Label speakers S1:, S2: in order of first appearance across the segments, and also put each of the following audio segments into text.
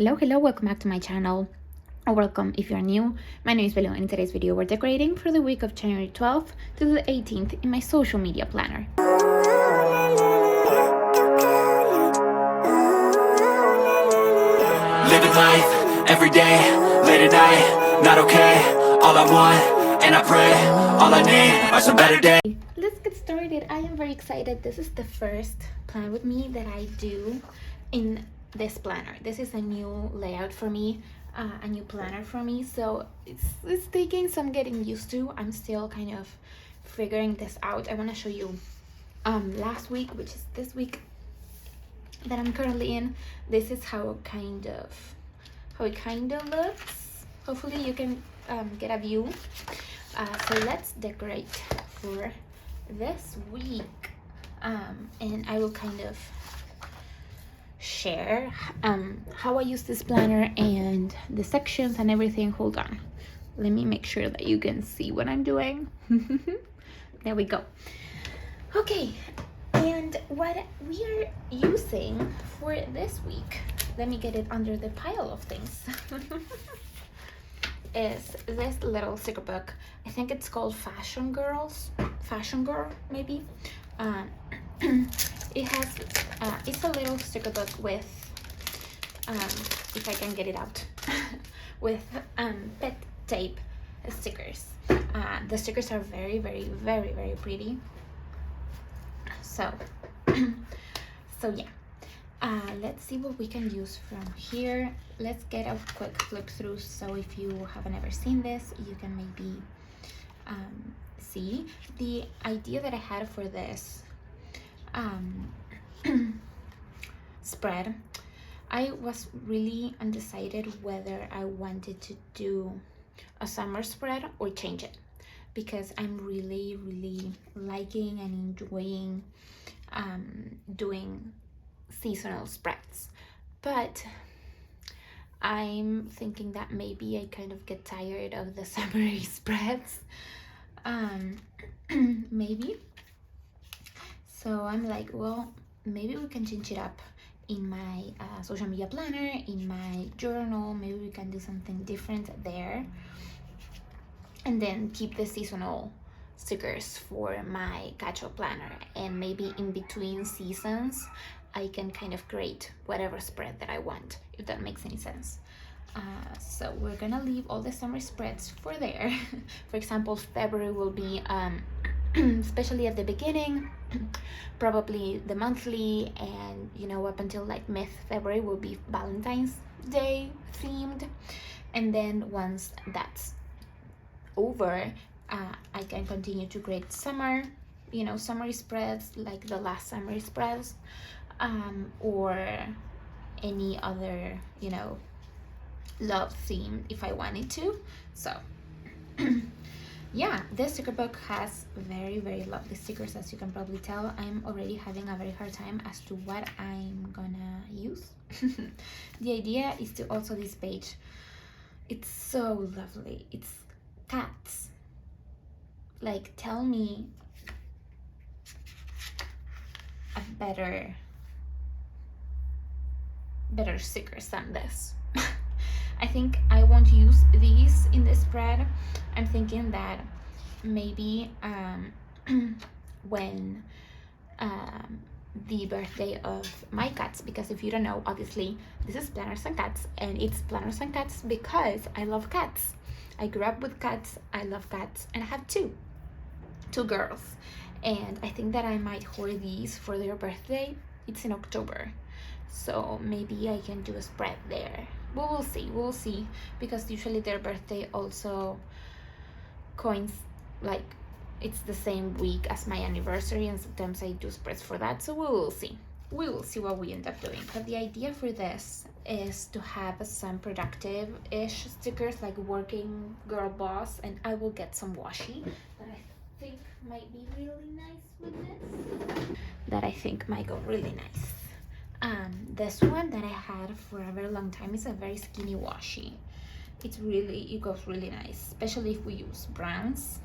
S1: Hello, welcome back to my channel, or welcome if you're new. My name is Belo, and in today's video we're decorating for the week of January 12th to the 18th in my social media planner.
S2: Living life, every day, late at night, not okay. All I want, and I pray, all I need are some better days.
S1: Let's get started. I am very excited. This is the first plan with me that I do in this planner. This is a new layout for me, a new planner for me, so it's taking some getting used to. I'm still kind of figuring this out. I want to show you last week, which is this week that I'm currently in. This is how it kind of looks. Hopefully you can get a view. So let's decorate for this week, and I will kind of share how I use this planner and the sections and everything. Hold on, let me make sure that you can see what I'm doing. There we go. Okay, and what we are using for this week, let me get it under the pile of things, is this little sticker book. I think it's called Fashion Girl maybe. It has it's a little sticker book with if I can get it out, with pet tape stickers. The stickers are very pretty. So yeah, let's see what we can use from here. Let's get a quick flip through, so if you haven't ever seen this, you can maybe see the idea that I had for this spread. I was really undecided whether I wanted to do a summer spread or change it, because I'm really liking and enjoying doing seasonal spreads, but I'm thinking that maybe I kind of get tired of the summery spreads, maybe. So I'm like, well, maybe we can change it up in my social media planner, in my journal. Maybe we can do something different there, and then keep the seasonal stickers for my catch-up planner, and maybe in between seasons I can kind of create whatever spread that I want, if that makes any sense. So we're gonna leave all the summer spreads for there. For example, February will be especially at the beginning, probably the monthly, and up until like mid-February will be Valentine's Day themed, and then once that's over, I can continue to create summery spreads, like the last summery spreads, or any other love theme if I wanted to. So yeah, this sticker book has very lovely stickers. As you can probably tell, I'm already having a very hard time as to what I'm gonna use. The idea is to also this page. It's so lovely. It's cats. Like, tell me a better stickers than this. I think I won't use these in this spread. I'm thinking that maybe when the birthday of my cats, because if you don't know, obviously this is Planners and Cats, and it's Planners and Cats because I love cats. I grew up with cats, I love cats, and I have two girls, and I think that I might hoard these for their birthday. It's in October, so maybe I can do a spread there. We'll see, because usually their birthday also like it's the same week as my anniversary, and sometimes I do spreads for that. So we will see what we end up doing. But the idea for this is to have some productive-ish stickers, like working girl boss, and I will get some washi that I think might be really nice with this, that I think might go really nice. This one that I had for a very long time is a very skinny washi. It goes really nice, especially if we use browns,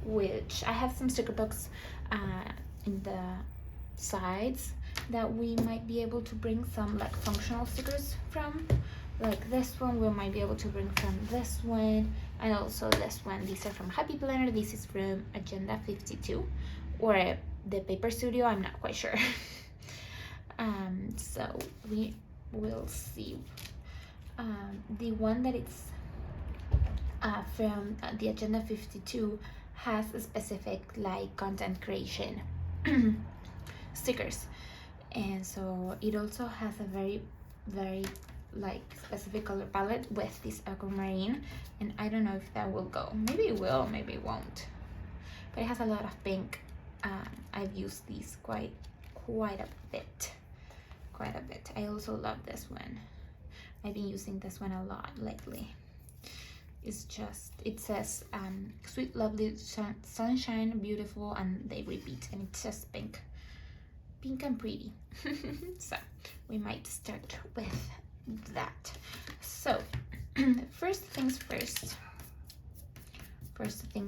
S1: which I have some sticker books in the sides that we might be able to bring some like functional stickers from, like this one we might be able to bring from this one, and also this one. These are from Happy Planner. This is from Agenda 52 or the Paper Studio, I'm not quite sure. So we will see. The one that it's from the Agenda 52 has a specific like content creation stickers, and so it also has a very like specific color palette with this aquamarine, and I don't know if that will go. Maybe it will, maybe it won't, but it has a lot of pink. I've used these quite a bit. I also love this one. I've been using this one a lot lately. It's just, it says sweet, lovely, sunshine, beautiful, and they repeat, and it's just pink and pretty. So we might start with that. So first things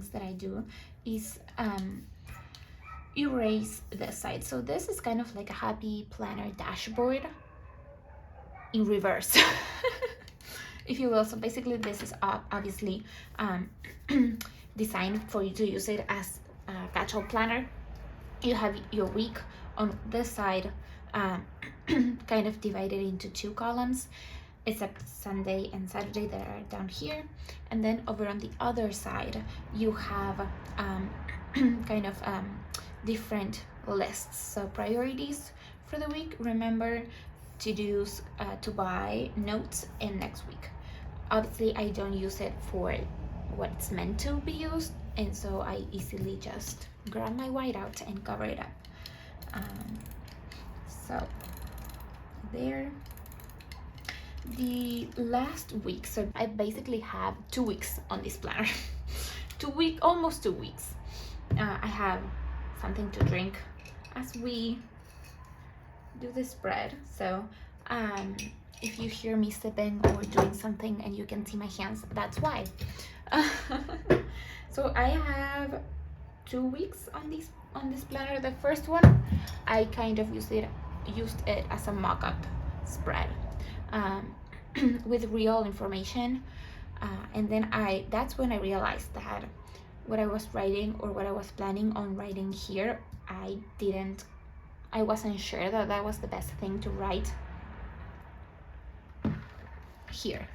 S1: that I do is erase this side. So this is kind of like a Happy Planner dashboard in reverse. If you will. So basically this is obviously designed for you to use it as a catch-all planner. You have your week on this side kind of divided into two columns, except Sunday and Saturday that are down here, and then over on the other side you have kind of different lists. So priorities for the week, remember to do to buy notes in next week. Obviously I don't use it for what it's meant to be used, and so I easily just grab my whiteout and cover it up. So there. The last week, so I basically have 2 weeks on this planner. Almost 2 weeks. I have something to drink as we do the spread. So if you hear me sipping or doing something and you can see my hands, that's why. So I have 2 weeks on this planner. The first one I kind of used it as a mock-up spread with real information, and then that's when I realized that what I was writing or what I was planning on writing here, I wasn't sure that was the best thing to write here.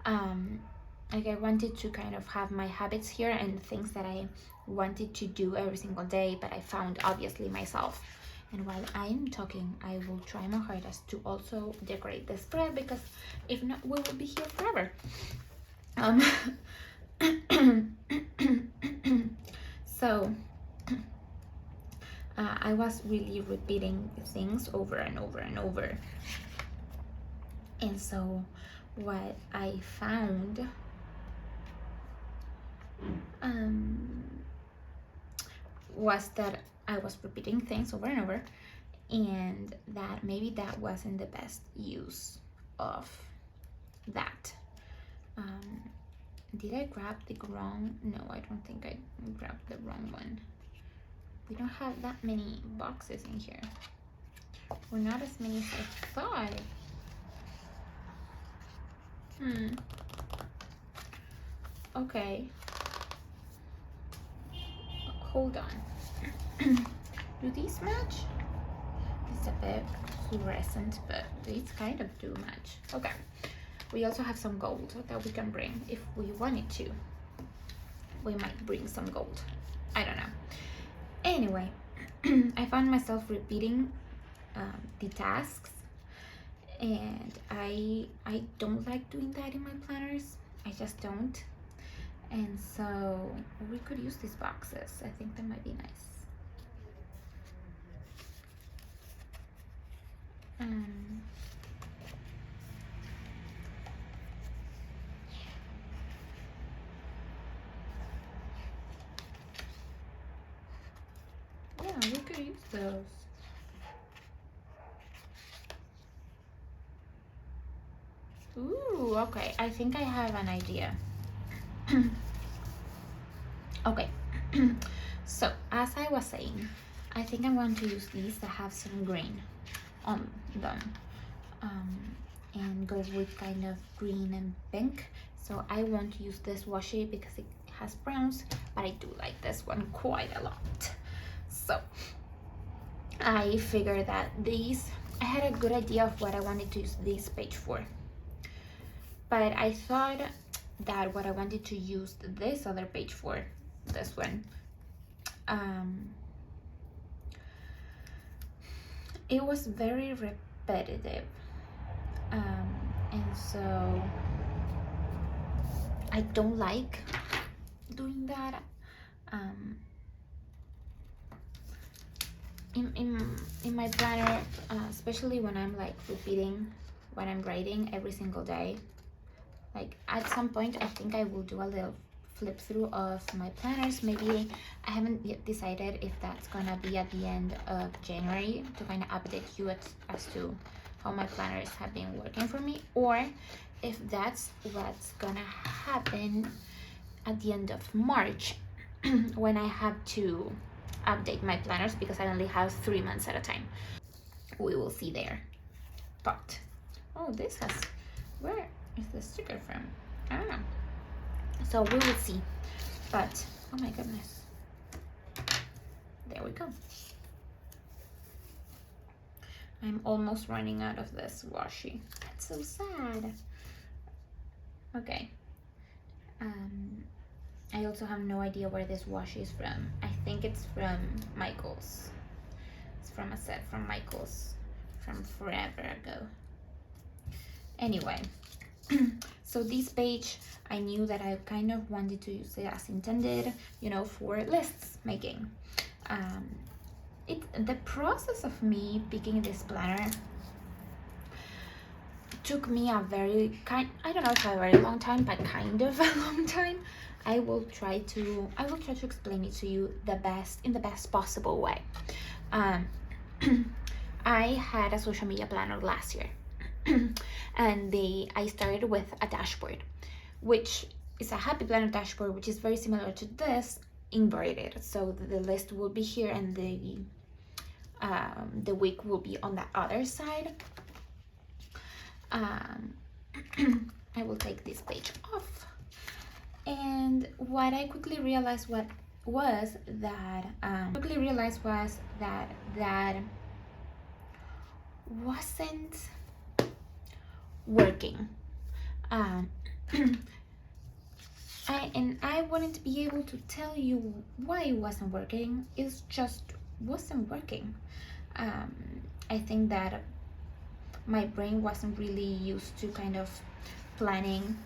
S1: Like I wanted to kind of have my habits here and things that I wanted to do every single day, but I found obviously myself. And while I'm talking, I will try my hardest to also decorate the spread, because if not, we will be here forever. So I was really repeating things over and over and over. And so what I found was that I was repeating things over and over, and that maybe that wasn't the best use of that. Did I grab the wrong? No, I don't think I grabbed the wrong one. We don't have that many boxes in here. Or not as many as I thought. Okay. Hold on. Do these match? It's a bit fluorescent, but these kind of do match. Okay. We also have some gold that we can bring if we wanted to. We might bring some gold. I don't know. Anyway, I found myself repeating the tasks, and I don't like doing that in my planners. I just don't. And so we could use these boxes. I think that might be nice. Yeah, we could use those. Ooh, okay. I think I have an idea. Okay. So, as I was saying, I think I'm going to use these that have some green on them. and goes with kind of green and pink. So I won't use this washi because it has browns, but I do like this one quite a lot. So I figured that I had a good idea of what I wanted to use this page for. But I thought that what I wanted to use this other page for, this one, it was very repetitive. And so I don't like doing that. In my planner, especially when I'm like repeating what I'm writing every single day, like at some point I think I will do a little flip through of my planners. Maybe I haven't yet decided if that's gonna be at the end of January to kind of update you as to how my planners have been working for me, or if that's what's gonna happen at the end of March when I have to update my planners because I only have 3 months at a time. We will see there. But oh, this has, where is the sticker from? I don't know. So we will see. But oh my goodness, there we go. I'm almost running out of this washi. That's so sad. Okay. I also have no idea where this washi is from. I think it's from Michaels. It's from a set from Michaels from forever ago. Anyway, so this page, I knew that I kind of wanted to use it as intended, you know, for lists making. The process of me picking this planner took me a very I don't know if a very long time, but kind of a long time. I will try to explain it to you in the best possible way. I had a social media planner last year, and I started with a dashboard, which is a happy planner dashboard, which is very similar to this, inverted. So the list will be here, and the week will be on the other side. I will take this page off, and what I quickly realized was that that wasn't working. I wouldn't be able to tell you why it wasn't working. It just wasn't working. I think that my brain wasn't really used to kind of planning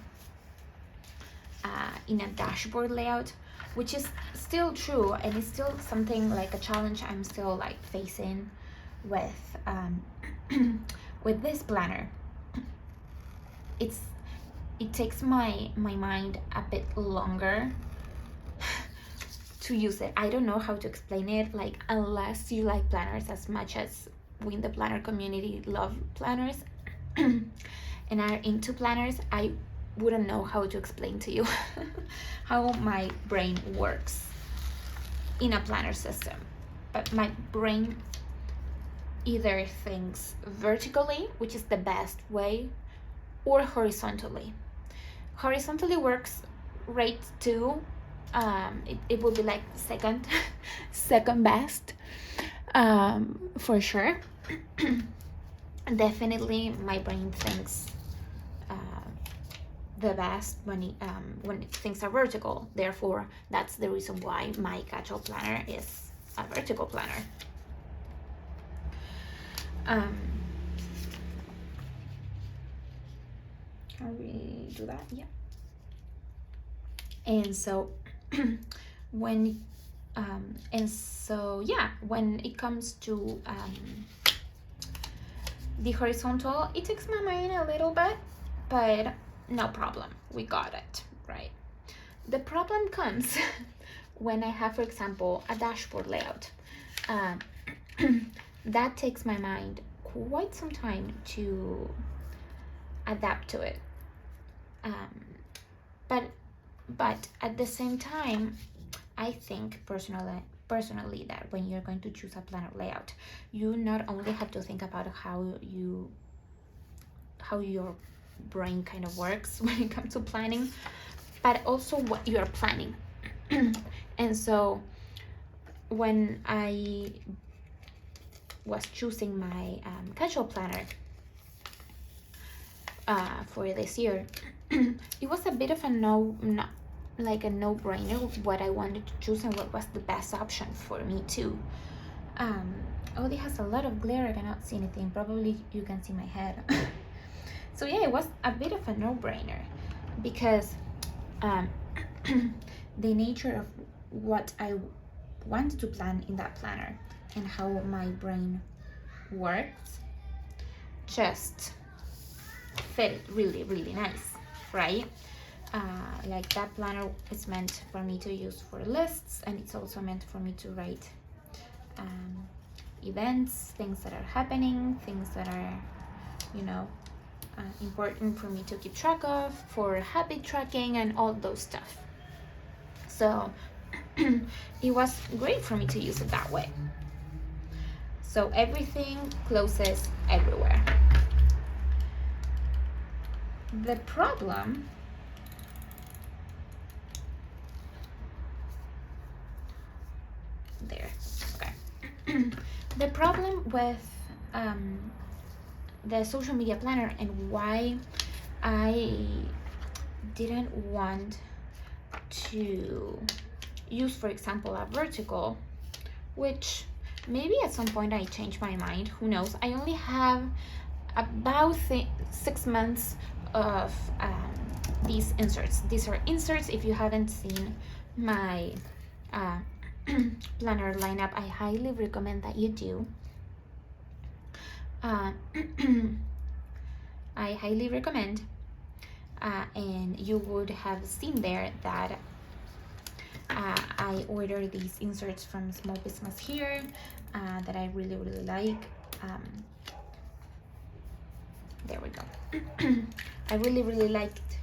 S1: in a dashboard layout, which is still true, and it's still something like a challenge I'm still like facing with with this planner. It takes my mind a bit longer to use it. I don't know how to explain it, like, unless you like planners as much as we in the planner community love planners and are into planners, I wouldn't know how to explain to you how my brain works in a planner system. But my brain either thinks vertically, which is the best way, or horizontally. Horizontally works great too. It will be like second best, for sure. Definitely my brain thinks the best when things are vertical. Therefore, that's the reason why my catch-all planner is a vertical planner. Can we do that? Yeah. And so when it comes to the horizontal, it takes my mind a little bit, but no problem, we got it, right? The problem comes when I have, for example, a dashboard layout. That takes my mind quite some time to adapt to it. But at the same time, I think personally that when you're going to choose a planner layout, you not only have to think about how you how your brain kind of works when it comes to planning, but also what you are planning. And so when I was choosing my casual planner for this year, it was a bit of a no-brainer what I wanted to choose and what was the best option for me too. It has a lot of glare. I cannot see anything. Probably you can see my head. So yeah, it was a bit of a no-brainer because the nature of what I wanted to plan in that planner and how my brain works just fit really, really nice, right? Like that planner is meant for me to use for lists, and it's also meant for me to write events, things that are happening, things that are, important for me to keep track of, for habit tracking and all those stuff. So it was great for me to use it that way. So everything closes everywhere. The problem there, okay. The problem with the social media planner and why I didn't want to use, for example, a vertical, which maybe at some point I changed my mind, who knows. I only have about 6 months of these inserts. These are inserts. If you haven't seen my planner lineup, I highly recommend that you do. I highly recommend, and you would have seen there that I ordered these inserts from Small Business Here that I really, really like. There we go. I really, really liked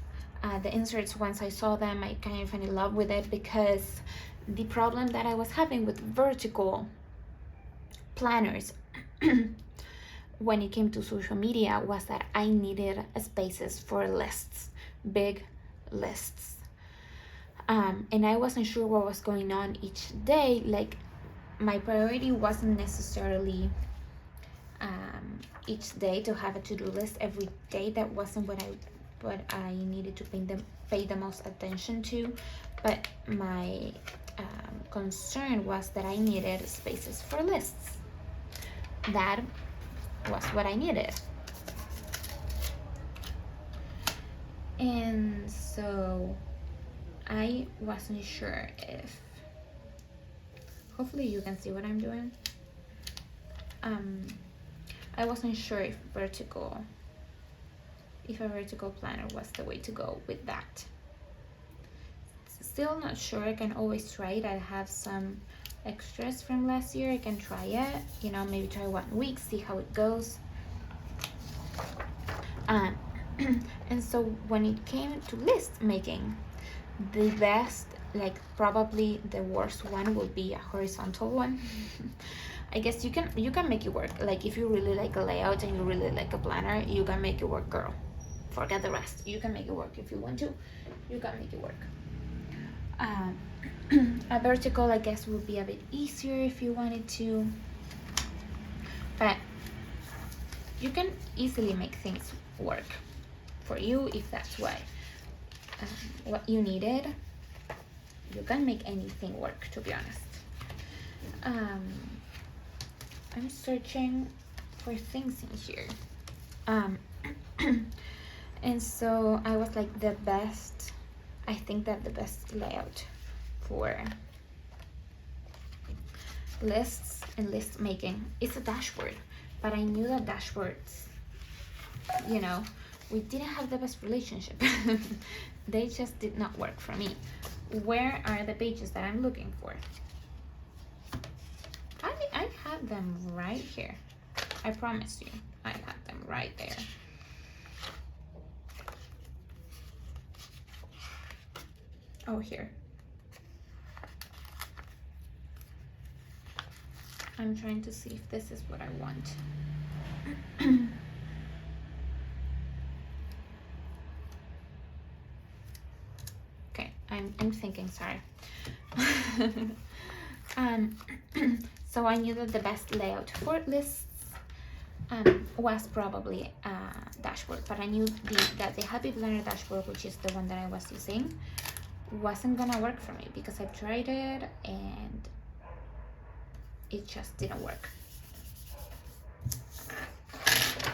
S1: the inserts. Once I saw them, I kind of fell in love with it, because the problem that I was having with vertical planners when it came to social media was that I needed spaces for lists, big lists. And I wasn't sure what was going on each day. Like, my priority wasn't necessarily each day to have a to-do list every day. That wasn't what I needed to pay the most attention to. But my concern was that I needed spaces for lists. That was what I needed. And so I wasn't sure if, hopefully you can see what I'm doing. I wasn't sure if a vertical planner was the way to go with that. Still not sure. I can always try it. I have some extras from last year. I can try it, maybe try 1 week, see how it goes. And so when it came to list making, the best, probably the worst one would be a horizontal one. I guess you can make it work. Like, if you really like a layout and you really like a planner, you can make it work, girl. Forget the rest. You can make it work if you want to. You can make it work. A vertical, I guess, would be a bit easier if you wanted to, but you can easily make things work for you if that's what you needed. You can make anything work, to be honest. I'm searching for things in here, and so I was like, I think that the best layout for lists and list making is a dashboard. But I knew that dashboards, we didn't have the best relationship. They just did not work for me. Where are the pages that I'm looking for? I had them right here. I promise you, I had them right there. Oh, here. I'm trying to see if this is what I want. I'm thinking, sorry. um, so I knew that the best layout for lists was probably dashboard, but I knew that the Happy Planner dashboard, which is the one that I was using, wasn't gonna work for me because I've tried it and it just didn't work.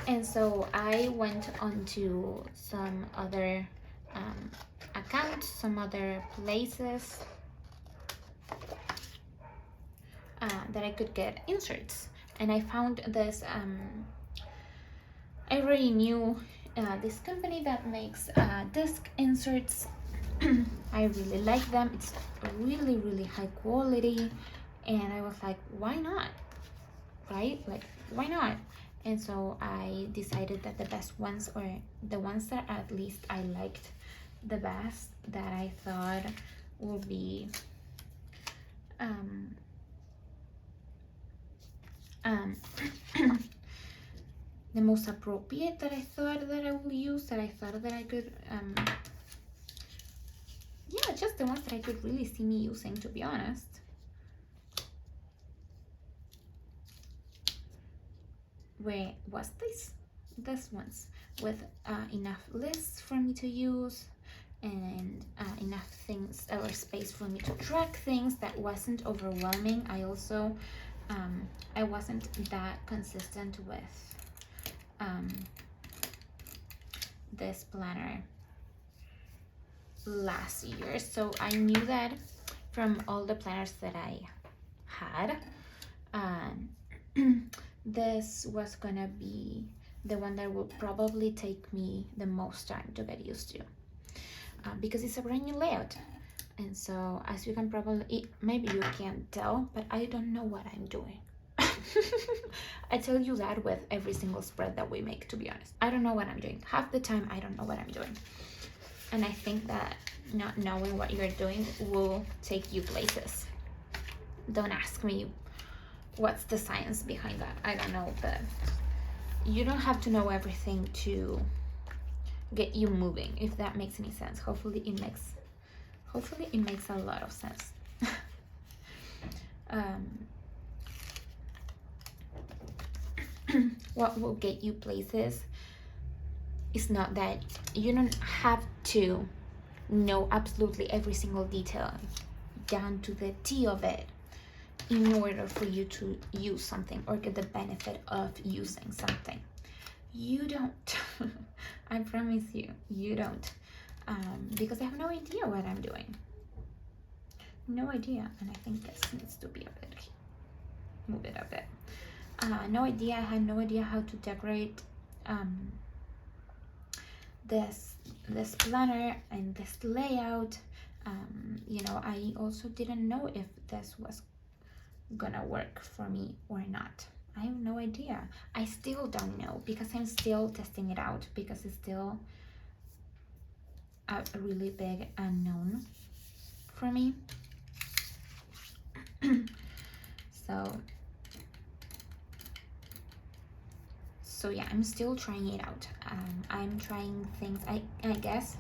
S1: And so I went onto some other accounts, some other places that I could get inserts, and I found this. I already knew this company that makes disc inserts. I really like them. It's really, really high quality, and I was like, why not? Right? Like, why not? And so I decided that the best ones, or the ones that at least I liked the best, that I thought would be the most appropriate, that I thought that I would use, that I thought that I could yeah, just the ones that I could really see me using, to be honest. Where was this ones with enough lists for me to use, and enough things or space for me to track things that wasn't overwhelming. I also I wasn't that consistent with this planner last year, so I knew that from all the planners that I had, this was gonna be the one that will probably take me the most time to get used to, because it's a brand new layout. And so, as you can probably, maybe you can't tell, but I don't know what I'm doing. I tell you that with every single spread that we make, to be honest. I don't know what I'm doing. Half the time, I don't know what I'm doing. And I think that not knowing what you're doing will take you places. Don't ask me what's the science behind that. I don't know, but you don't have to know everything to get you moving, if that makes any sense. Hopefully it makes a lot of sense. What will get you places is not that you don't have to know absolutely every single detail down to the T of it in order for you to use something or get the benefit of using something. You don't. I promise you, you don't. Because I have no idea what I'm doing. No idea. And I think this needs to be a bit, move it a bit. No idea. I had no idea how to decorate this planner and this layout. You know, I also didn't know if this was gonna work for me or not. I have no idea. I still don't know, because I'm still testing it out, because it's still a really big unknown for me. So yeah, I'm still trying it out. I'm trying things. I guess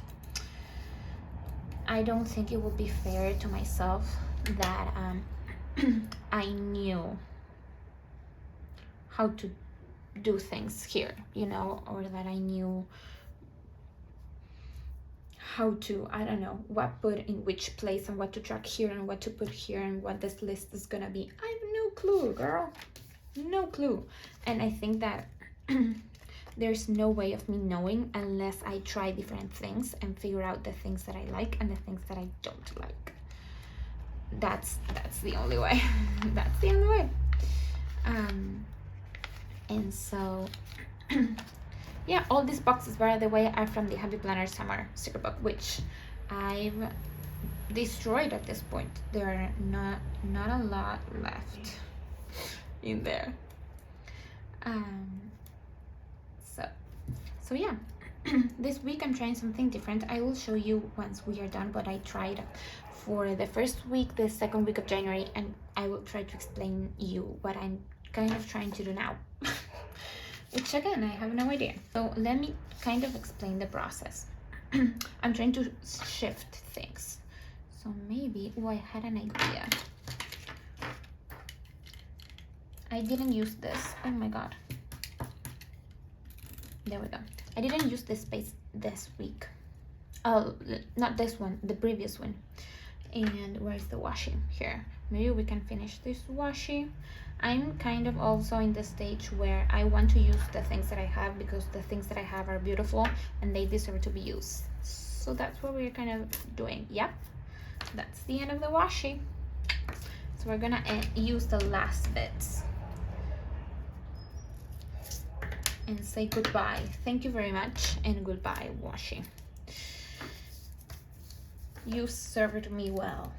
S1: I don't think it would be fair to myself that I knew how to do things here, you know, or that I knew how to, I don't know, what put in which place and what to track here and what to put here and what this list is gonna be. I have no clue, girl. No clue. And I think that there's no way of me knowing unless I try different things and figure out the things that I like and the things that I don't like. That's the only way. That's the only way. And so yeah, all these boxes, by the way, are from the Happy Planner Summer sticker book, which I've destroyed at this point. There are not a lot left in there. So yeah, this week I'm trying something different. I will show you once we are done what I tried for the first week, the second week of January, and I will try to explain you what I'm kind of trying to do now. Which again, I have no idea. So let me kind of explain the process. I'm trying to shift things. So maybe, oh, I had an idea. I didn't use this. Oh my god. There we go. I didn't use this space this week. Oh, not this one, the previous one. And where's the washi? Here. Maybe we can finish this washi. I'm kind of also in the stage where I want to use the things that I have because the things that I have are beautiful and they deserve to be used. So that's what we're kind of doing. Yep. That's the end of the washi. So we're gonna use the last bits and say goodbye. Thank you very much and goodbye, washi. You served me well.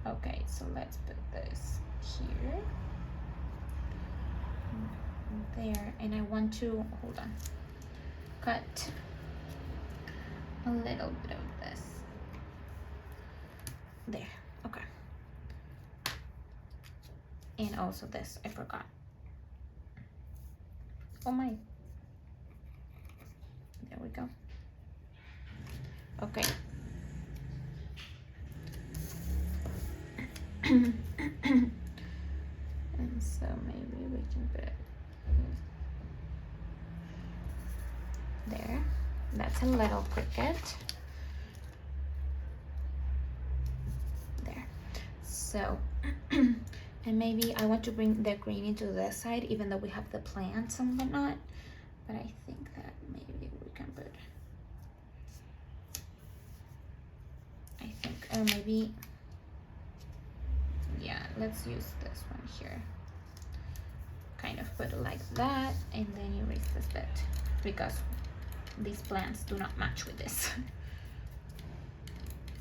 S1: Okay, so let's put this here, there, and I want to, hold on, cut a little bit of this. There, okay. And also this, I forgot. Oh my. There we go. Okay. And so maybe we can put it there. That's a little cricket. There. So, and maybe I want to bring the green into this side, even though we have the plants and whatnot. But I think that maybe we can put, I think, or maybe, yeah, let's use this one here. Kind of put it like that, and then erase this bit because these plants do not match with this.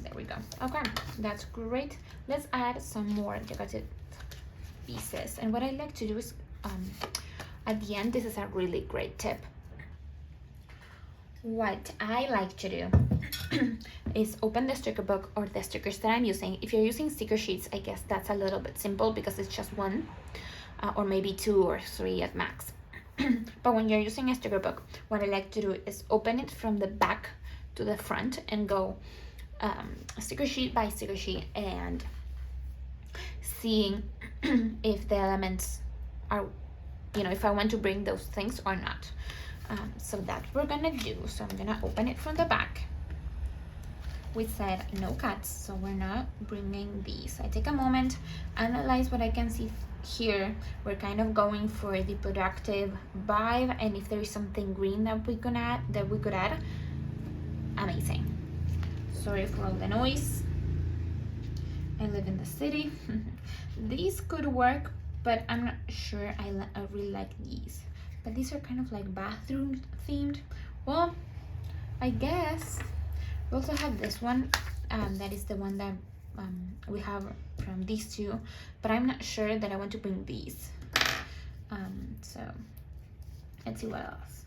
S1: There we go. Okay, that's great. Let's add some more decorative pieces. And what I like to do is, at the end, this is a really great tip. What I like to do is open the sticker book or the stickers that I'm using. If you're using sticker sheets, I guess that's a little bit simple because it's just one, or maybe 2 or 3 at max. But when you're using a sticker book, what I like to do is open it from the back to the front and go sticker sheet by sticker sheet and seeing if the elements are, you know, if I want to bring those things or not. So that's what we're gonna do. So I'm gonna open it from the back. We said no cuts, so we're not bringing these. I take a moment, analyze what I can see here. We're kind of going for the productive vibe, and if there is something green that we could add, amazing. Sorry for all the noise. I live in the city. These could work, but I'm not sure I really like these. But these are kind of like bathroom themed. Well, I guess we also have this one. That is the one that we have from these two, but I'm not sure that I want to bring these. So let's see what else.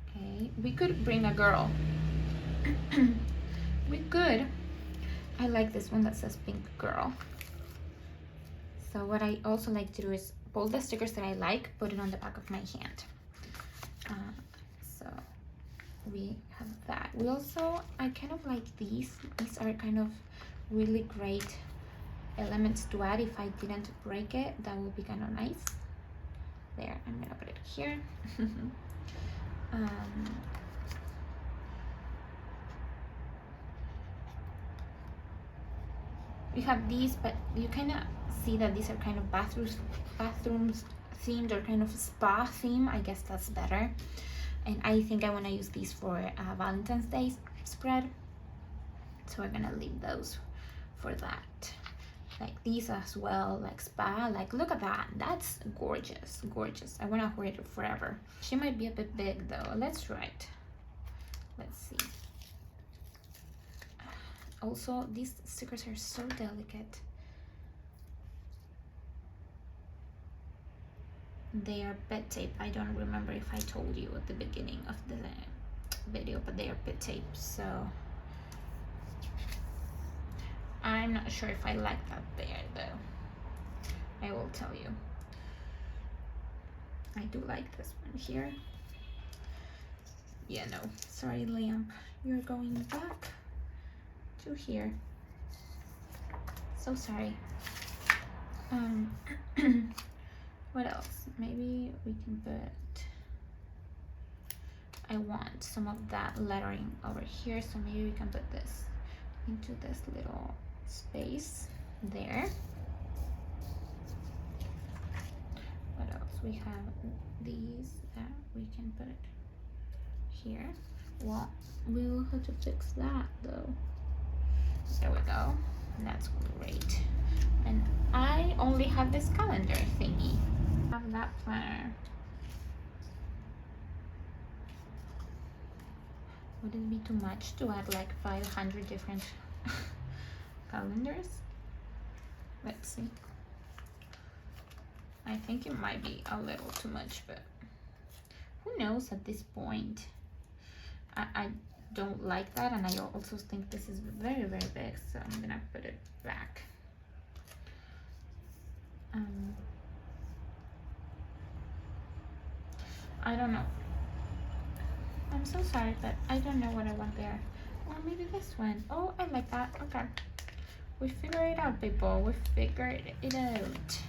S1: Okay, we could bring a girl. We could. I like this one that says pink girl. So what I also like to do is pull the stickers that I like, put it on the back of my hand. So we have that. We also, I kind of like these. These are kind of really great elements to add. If I didn't break it, that would be kind of nice. There, I'm gonna put it here. We have these, but you kind of see that these are kind of bathrooms themed, or kind of spa theme. I guess that's better. And I think I want to use these for Valentine's Day spread, so we're gonna leave those for that. Like these as well, like spa. Like, look at that, that's gorgeous, gorgeous. I want to wear it forever. She might be a bit big though. Let's try it. Let's see. Also, these stickers are so delicate. They are pet tape. I don't remember if I told you at the beginning of the video, but they are pet tape, so I'm not sure if I like that there though. I will tell you. I do like this one here. Yeah, no, sorry lamp, you're going back to here. So sorry. What else? Maybe we can put, I want some of that lettering over here, so maybe we can put this into this little space there. What else? We have these that we can put here. Well, we will have to fix that though. There we go. That's great. And I only have this calendar thingy. I have that planner. Would it be too much to add like 500 different calendars? Let's see. I think it might be a little too much, but who knows at this point. I don't like that, and I also think this is very, very big, so I'm gonna put it back. I don't know. I'm so sorry, but I don't know what I want there. Or maybe this one. Oh, I like that. Okay. We figure it out, people. We figured it out.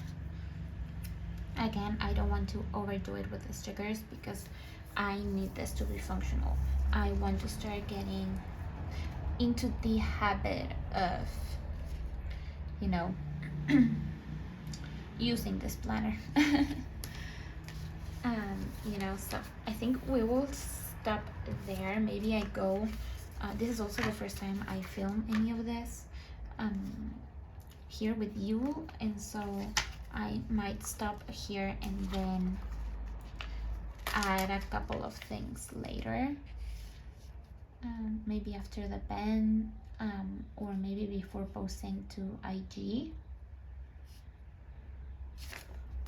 S1: Again, I don't want to overdo it with the stickers because I need this to be functional. I want to start getting into the habit of, you know, using this planner. You know, so I think we will stop there. Maybe I go, this is also the first time I film any of this here with you, and so I might stop here and then add a couple of things later, maybe after the pen, or maybe before posting to IG,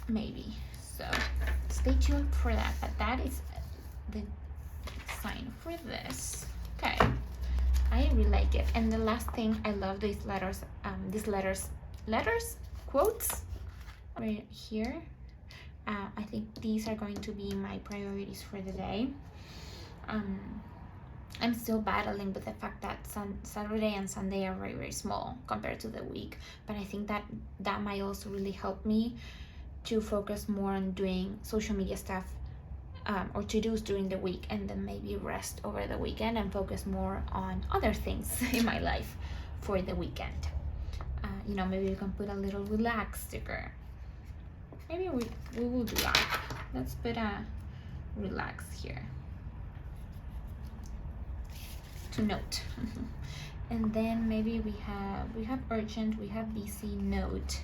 S1: maybe. So stay tuned for that, but that is the sign for this. Okay, I really like it. And the last thing, I love these letters, quotes right here. I think these are going to be my priorities for the day. I'm still battling with the fact that Saturday and Sunday are very, very small compared to the week, but I think that might also really help me to focus more on doing social media stuff or to-dos during the week, and then maybe rest over the weekend and focus more on other things in my life for the weekend. You know, maybe you can put a little relax sticker. Maybe we will do that. Let's put a relax here to note. And then maybe we have urgent, we have busy, note.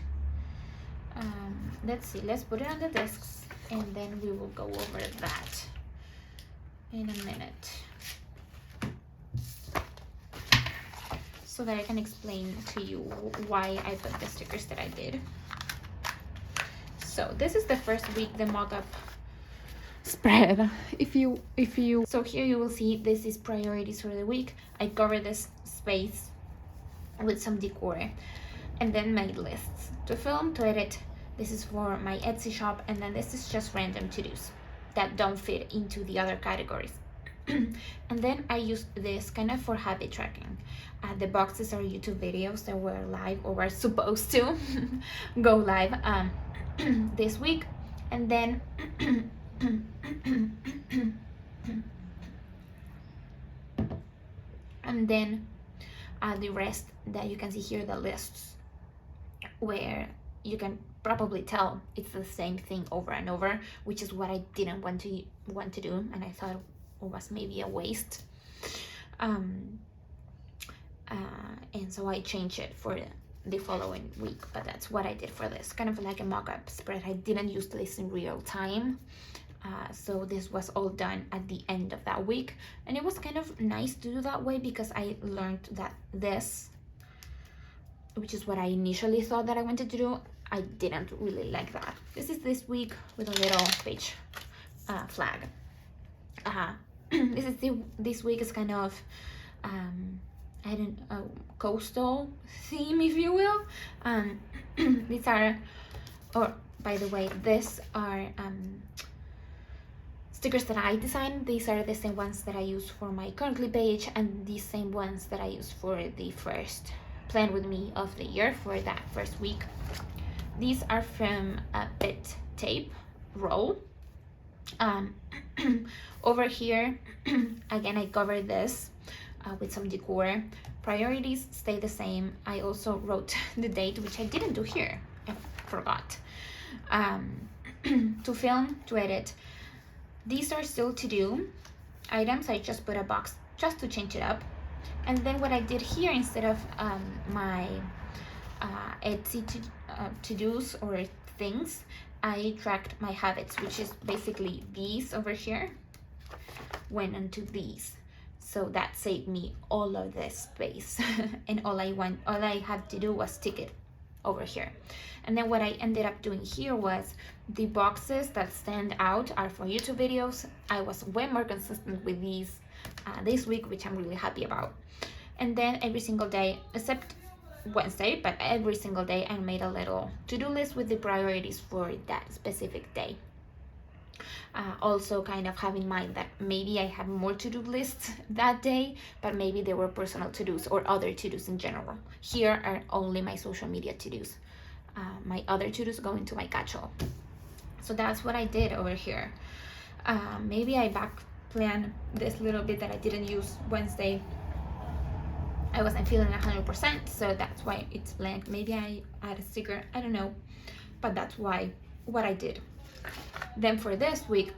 S1: Let's see, let's put it on the discs and then we will go over that in a minute so that I can explain to you why I put the stickers that I did. So this is the first week, the mock-up spread. If you so here you will see this is priorities for the week. I cover this space with some decor and then made lists to film, to edit. This is for my Etsy shop, and then this is just random to-dos that don't fit into the other categories. And then I use this kind of for habit tracking. The boxes are YouTube videos that were live or were supposed to go live this week. And then the rest that you can see here, the lists, where you can probably tell it's the same thing over and over, which is what I didn't want to do, and I thought it was maybe a waste. And so I changed it for the following week, but that's what I did for this, kind of like a mock-up spread. I didn't use this in real time, so this was all done at the end of that week, and it was kind of nice to do that way because I learned that this, which is what I initially thought that I wanted to do, I didn't really like that. This is this week with a little page flag. This week is kind of I don't know, coastal theme, if you will. These are, or by the way, these are stickers that I designed. These are the same ones that I use for my currently page, and the same ones that I use for the first Plan With Me of the year, for that first week. These are from Bit Tape Roll. Over here, again, I covered this with some decor. Priorities stay the same. I also wrote the date, which I didn't do here. I forgot. To film, to edit. These are still to do items. I just put a box just to change it up. And then what I did here, instead of my Etsy to-dos or things, I tracked my habits, which is basically these over here went into these. So that saved me all of this space. And all I had to do was stick it over here. And then what I ended up doing here was the boxes that stand out are for YouTube videos. I was way more consistent with these this week, which I'm really happy about. And then every single day, except Wednesday, but every single day I made a little to-do list with the priorities for that specific day. Also kind of have in mind that maybe I have more to-do lists that day, but maybe they were personal to-dos or other to-dos in general. Here are only my social media to-dos. My other to-dos go into my catch-all. So that's what I did over here. Maybe I back plan this little bit that I didn't use Wednesday. I wasn't feeling 100%, so that's why it's blank. Maybe I add a sticker, I don't know, but that's what I did. Then for this week,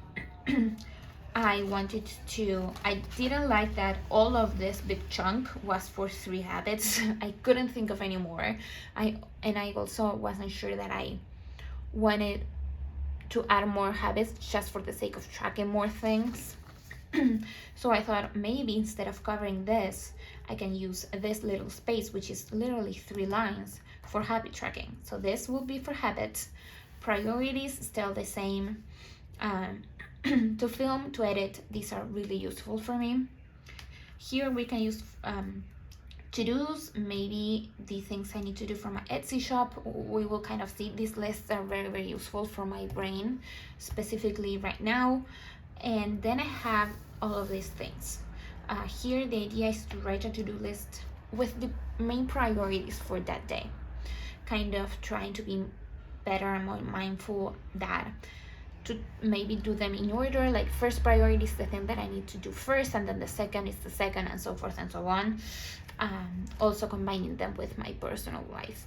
S1: I didn't like that all of this big chunk was for 3 habits. I couldn't think of any more. I also wasn't sure that I wanted to add more habits just for the sake of tracking more things. So I thought maybe instead of covering this, I can use this little space, which is literally 3 lines, for habit tracking. So this will be for habits. Priorities still the same. To film, to edit, these are really useful for me. Here we can use to-dos, maybe the things I need to do for my Etsy shop. We will kind of see these lists are very, very useful for my brain, specifically right now. And then I have all of these things. Here the idea is to write a to-do list with the main priorities for that day. Kind of trying to be better and more mindful that to maybe do them in order, like first priority is the thing that I need to do first, and then the second is the second, and so forth and so on. Also combining them with my personal life.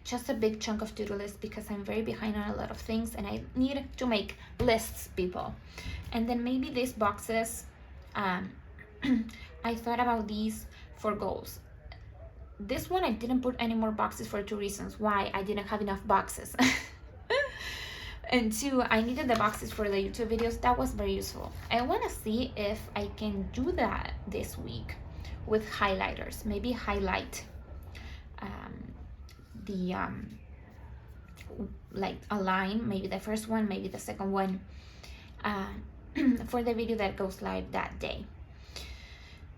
S1: Just a big chunk of to-do list because I'm very behind on a lot of things and I need to make lists, people. And then maybe these boxes, I thought about these for goals. This one I didn't put any more boxes for 2 reasons. Why? I didn't have enough boxes. And 2, I needed the boxes for the YouTube videos. That was very useful. I want to see if I can do that this week with highlighters. Maybe highlight like a line, maybe the first one, maybe the second one, for the video that goes live that day.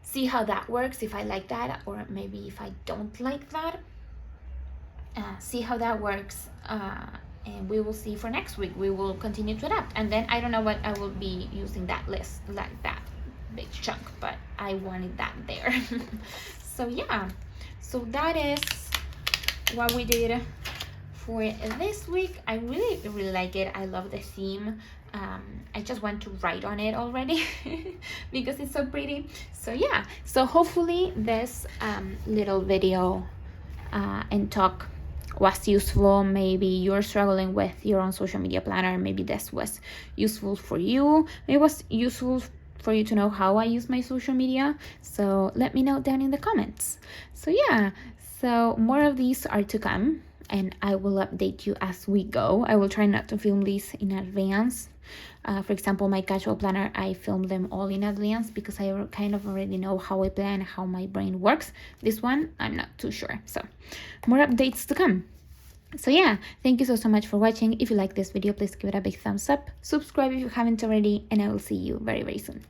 S1: See how that works, if I like that, or maybe if I don't like that. See how that works, and we will see for next week. We will continue to adapt, and then I don't know what I will be using that list, like that big chunk, but I wanted that there. So yeah, so that is what we did for this week. I really like it. I love the theme. I just want to write on it already because it's so pretty. So yeah, so hopefully this little video and talk was useful. Maybe you're struggling with your own social media planner. Maybe this was useful for you. It was useful for you to know how I use my social media. So let me know down in the comments. So yeah, so more of these are to come, and I will update you as we go. I will try not to film these in advance. For example, my casual planner, I film them all in advance because I kind of already know how I plan, how my brain works. This one, I'm not too sure. So more updates to come. So yeah, thank you so much for watching. If you like this video, please give it a big thumbs up. Subscribe if you haven't already, and I will see you very, very soon.